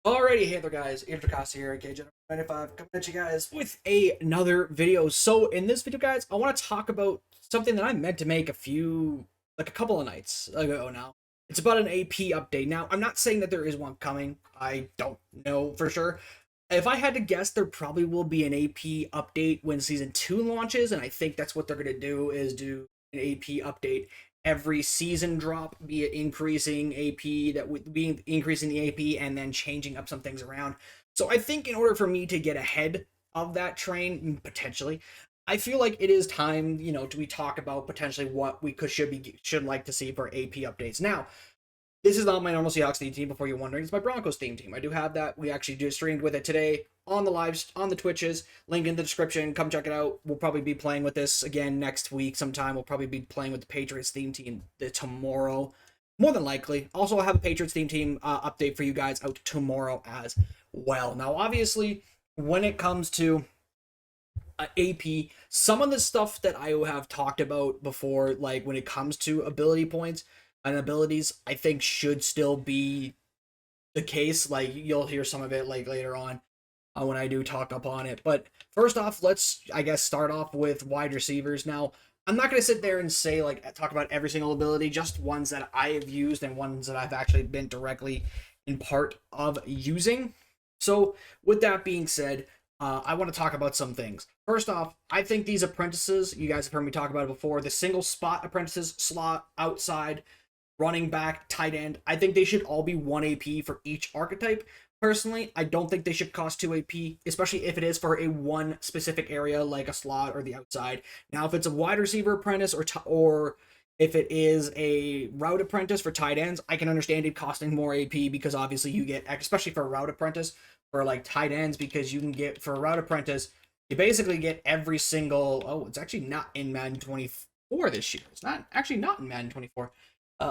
Alrighty, hey there guys, Intercast here, KJ95, coming at you guys with another video. So in this video guys, I want to talk about something that I meant to make a couple of nights ago now. It's about an AP update. Now, I'm not saying that there is one coming, I don't know for sure. If I had to guess, there probably will be an AP update when Season 2 launches, and I think that's what they're going to do, is do an AP update every season drop, be it increasing AP, that would be increasing the AP and then changing up some things around. So I think in order for me to get ahead of that train, potentially, I feel like it is time, to we talk about potentially what we should like to see for AP updates. Now, this is not my normal Seahawks theme team, before you're wondering. It's my Broncos theme team. I do have that. We actually just streamed with it today on the lives, on the Twitches. Link in the description. Come check it out. We'll probably be playing with this again next week sometime. We'll probably be playing with the Patriots theme team tomorrow. More than likely. Also, I'll have a Patriots theme team update for you guys out tomorrow as well. Now, obviously, when it comes to AP, some of the stuff that I have talked about before, like when it comes to ability points and abilities, I think should still be the case. Like you'll hear some of it like later on when I do talk up on it. But first off, let's I guess start off with wide receivers. Now, I'm not going to sit there and say like talk about every single ability, just ones that I have used and ones that I've actually been directly in part of using. So with that being said, I want to talk about some things. First off, I think these apprentices, you guys have heard me talk about it before, the single spot apprentices, slot, outside, running back, tight end, I think they should all be 1 AP for each archetype. Personally, I don't think they should cost 2 AP, especially if it is for a one specific area like a slot or the outside. Now, if it's a wide receiver apprentice or if it is a route apprentice for tight ends, I can understand it costing more AP because obviously you get, especially for a route apprentice, for like tight ends, because you can get, for a route apprentice, you basically get every single, oh, it's actually not in Madden 24 this year. It's not actually not in Madden 24.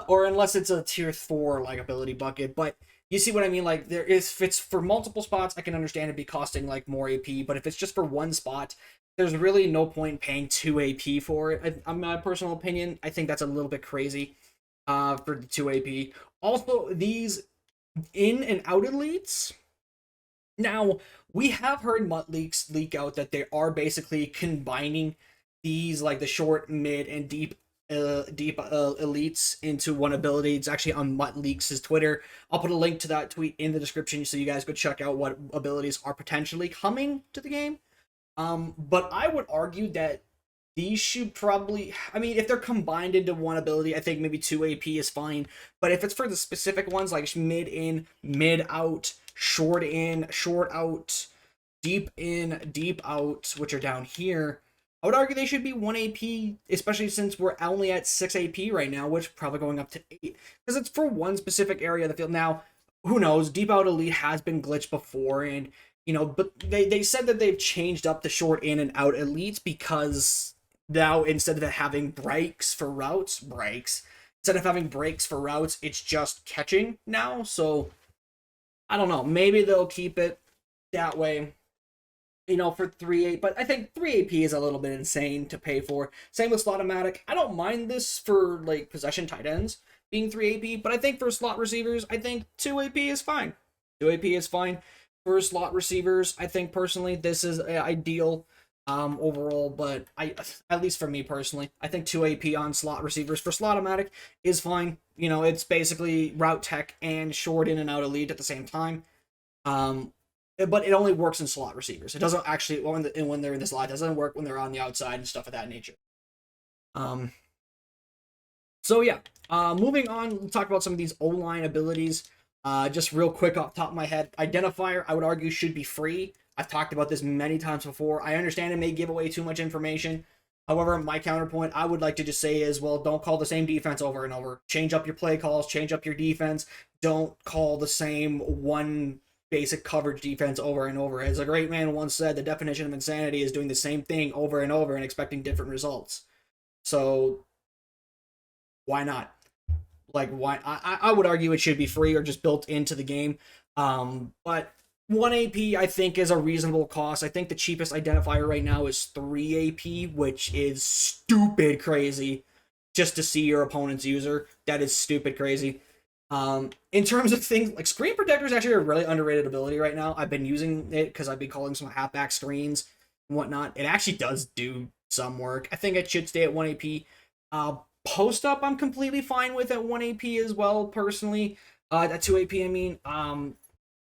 Or unless it's a tier 4 like ability bucket, but you see what I mean. Like there is, if it's for multiple spots, I can understand it be costing like more AP, but if it's just for one spot, there's really no point in paying 2 AP for it. In my personal opinion, I think that's a little bit crazy for the 2 AP. Also, these in and out elites. Now, we have heard Mutt leaks leak out that they are basically combining these, like the short, mid, and deep elites into one ability. It's actually on Mutt Leaks' Twitter. I'll put a link to that tweet in the description so you guys go check out what abilities are potentially coming to the game. But I would argue that these should probably, I mean, if they're combined into one ability, I think maybe 2 AP is fine. But if it's for the specific ones like mid in, mid out, short in, short out, deep in, deep out, which are down here, I would argue they should be 1 AP, especially since we're only at 6 AP right now, which probably going up to 8, because it's for one specific area of the field. Now, who knows? Deep out elite has been glitched before, and but they said that they've changed up the short in and out elites because now instead of having breaks for routes, instead of having breaks for routes, it's just catching now. So I don't know. Maybe they'll keep it that way, for 3 but I think 3 AP is a little bit insane to pay for. Same with Slotomatic. I don't mind this for like possession tight ends being 3 AP, but I think for slot receivers, I think 2 AP is fine. 2 AP is fine for slot receivers. I think personally this is ideal overall, but at least for me personally, I think 2 AP on slot receivers for Slotomatic is fine. It's basically route tech and short in and out elite at the same time. But it only works in slot receivers. It doesn't actually, when they're in the slot, it doesn't work when they're on the outside and stuff of that nature. So yeah, moving on, we'll talk about some of these O-line abilities. Just real quick off the top of my head, Identifier, I would argue, should be free. I've talked about this many times before. I understand it may give away too much information. However, my counterpoint, I would like to just say is, well, don't call the same defense over and over. Change up your play calls, change up your defense. Don't call the same one basic coverage defense over and over. As a great man once said, the definition of insanity is doing the same thing over and over and expecting different results. So why not? Like, why? I would argue it should be free or just built into the game. But 1 AP I think is a reasonable cost. I think the cheapest identifier right now is 3 AP, which is stupid crazy just to see your opponent's user. That is stupid crazy. In terms of things like screen protector is actually a really underrated ability right now. I've been using it because I've been calling some halfback screens and whatnot. It actually does do some work. I think it should stay at 1 AP. Post up, I'm completely fine with at 1 AP as well, personally. At 2 AP, I mean.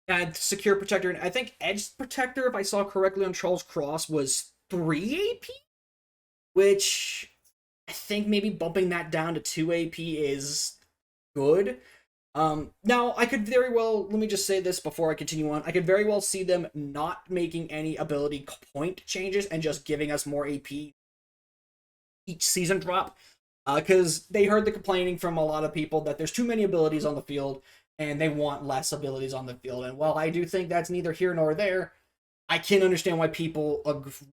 And secure protector, and I think edge protector, if I saw correctly on Charles Cross, was 3 AP, which I think maybe bumping that down to 2 AP is good. Now I could very well, let me just say this before I continue on. I could very well see them not making any ability point changes and just giving us more AP each season drop. Because they heard the complaining from a lot of people that there's too many abilities on the field and they want less abilities on the field. And while I do think that's neither here nor there, I can understand why people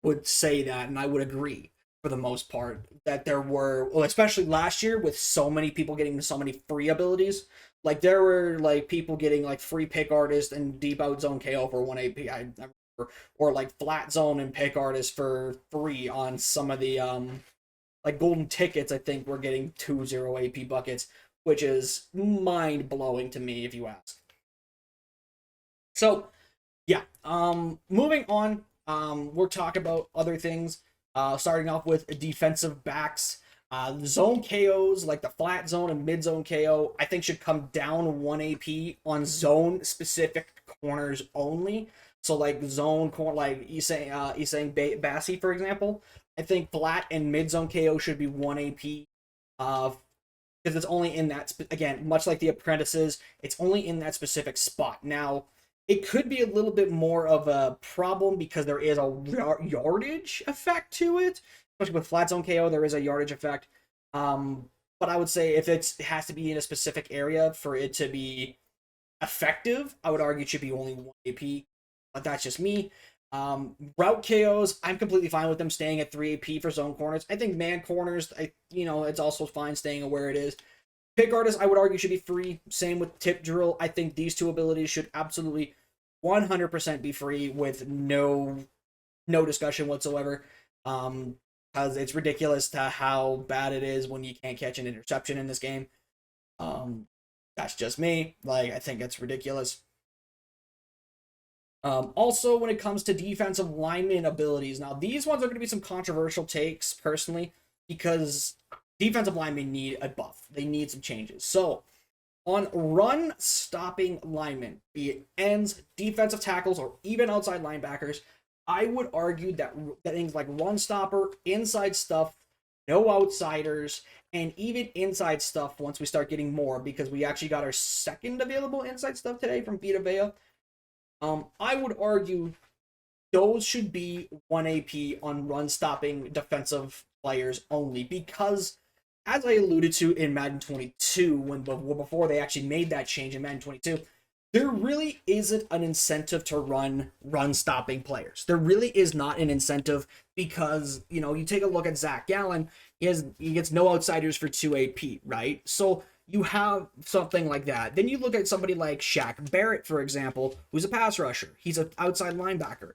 would say that, and I would agree for the most part that there were, well, especially last year with so many people getting so many free abilities. Like there were like people getting like free pick artist and deep out zone KO for 1 AP. I remember, or like flat zone and pick artist for free on some of the like golden tickets. I think we're getting 2-0 AP buckets, which is mind blowing to me if you ask. So yeah, moving on, we're talking about other things. Starting off with defensive backs. Zone KOs like the flat zone and mid zone KO, I think should come down 1 AP on zone specific corners only. So like zone corner, like Isang Bassi, for example. I think flat and mid zone KO should be 1 AP. Because it's only in that again, much like the apprentices, it's only in that specific spot. Now, it could be a little bit more of a problem because there is a yardage effect to it. Especially with flat zone KO, there is a yardage effect. But I would say if it has to be in a specific area for it to be effective, I would argue it should be only 1 AP. But that's just me. Route KOs, I'm completely fine with them staying at 3 AP for zone corners. I think man corners, it's also fine staying at where it is. Pick artist, I would argue, should be free. Same with tip drill. I think these two abilities should absolutely 100% be free with no discussion whatsoever. Because it's ridiculous to how bad it is when you can't catch an interception in this game. That's just me. Like, I think it's ridiculous. Also, when it comes to defensive lineman abilities, now these ones are going to be some controversial takes personally because defensive linemen need a buff. They need some changes. So, on run stopping linemen, be it ends, defensive tackles, or even outside linebackers, I would argue that things like run stopper, inside stuff, no outsiders, and even inside stuff once we start getting more, because we actually got our second available inside stuff today from Vita Vea. I would argue those should be 1 AP on run stopping defensive players only because, as I alluded to in Madden 22, when before they actually made that change in Madden 22, there really isn't an incentive to run stopping players. There really is not an incentive because you take a look at Zach Gallen, he gets no outsiders for 2 AP, right? So you have something like that. Then you look at somebody like Shaq Barrett, for example, who's a pass rusher. He's an outside linebacker.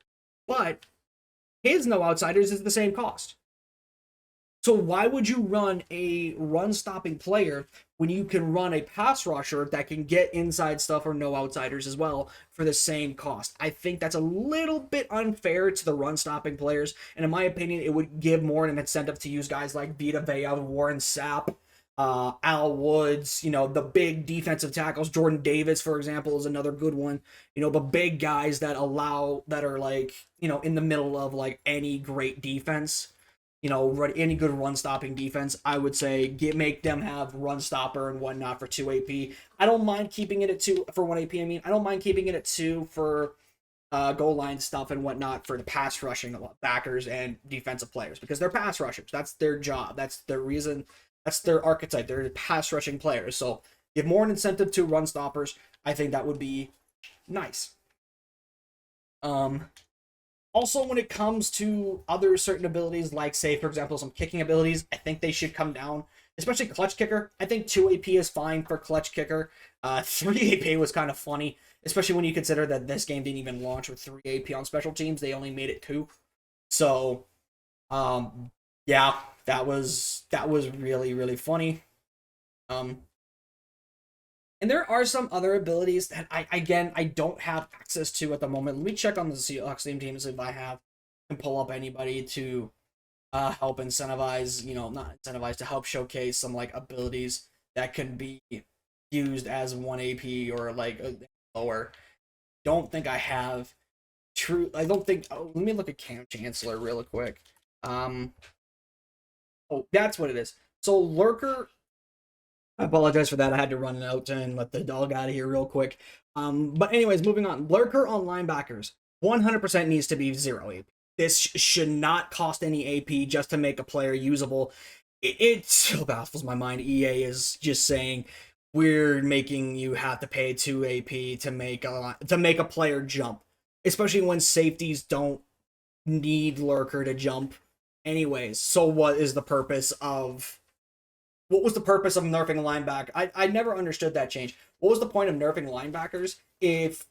But his no outsiders is the same cost. So why would you run a run stopping player when you can run a pass rusher that can get inside stuff or no outsiders as well for the same cost? I think that's a little bit unfair to the run stopping players. And in my opinion, it would give more an incentive to use guys like Vita Vea, Warren Sapp, Al Woods, the big defensive tackles. Jordan Davis, for example, is another good one. The big guys that are like, in the middle of like any great defense, any good run stopping defense. I would say make them have run stopper and whatnot for 2 AP. I don't mind keeping it at 2 for 1 AP. I don't mind keeping it at 2 for goal line stuff and whatnot for the pass rushing backers and defensive players because they're pass rushers. That's their job. That's their reason. That's their archetype. They're pass rushing players. So give more an incentive to run stoppers. I think that would be nice. Also, when it comes to other certain abilities, like say for example some kicking abilities, I think they should come down. Especially clutch kicker. I think 2 AP is fine for clutch kicker. 3 AP was kind of funny, especially when you consider that this game didn't even launch with 3 AP on special teams. They only made it 2. So, yeah, that was really, really funny. And And there are some other abilities that I don't have access to at the moment. Let me check on the Seahawks team to see if I have and pull up anybody to help incentivize, not incentivize, to help showcase some like abilities that can be used as 1 AP or like lower. Don't think I have true. I don't think. Oh, let me look at Cam Chancellor real quick. Oh, that's what it is. So Lurker. I apologize for that. I had to run out and let the dog out of here real quick. But anyways, moving on. Lurker on linebackers 100% needs to be 0 AP. This should not cost any AP just to make a player usable. It still baffles my mind. EA is just saying we're making you have to pay 2 AP to make a player jump, especially when safeties don't need Lurker to jump anyways. So what was the purpose of nerfing a linebacker? I never understood that change. What was the point of nerfing linebackers if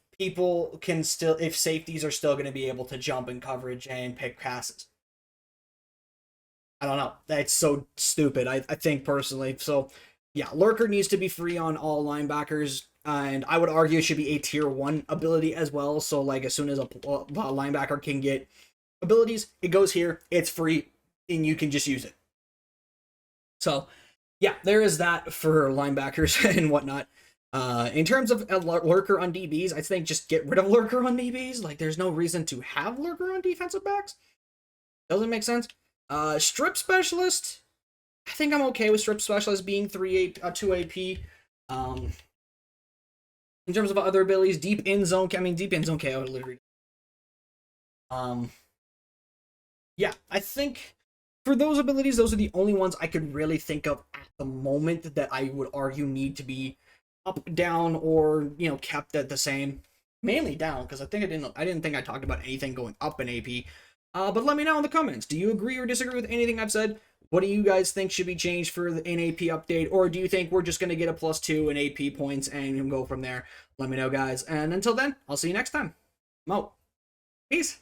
safeties are still going to be able to jump in coverage and pick passes? I don't know. That's so stupid, I think, personally. So, yeah, Lurker needs to be free on all linebackers, and I would argue it should be a tier 1 ability as well. So, like, as soon as a linebacker can get abilities, it goes here, it's free, and you can just use it. So, yeah, there is that for linebackers and whatnot. In terms of Lurker on DBs, I think just get rid of Lurker on DBs. Like, there's no reason to have Lurker on defensive backs. Doesn't make sense. Strip Specialist, I think I'm okay with Strip Specialist being 2 AP. In terms of other abilities, Deep End Zone KO literally. Yeah, I think for those abilities, those are the only ones I could really think of at the moment that I would argue need to be up, down, or kept at the same. Mainly down, because I didn't think I talked about anything going up in AP. But let me know in the comments. Do you agree or disagree with anything I've said? What do you guys think should be changed for the AP update? Or do you think we're just going to get a +2 in AP points and go from there? Let me know, guys. And until then, I'll see you next time. I'm out. Peace.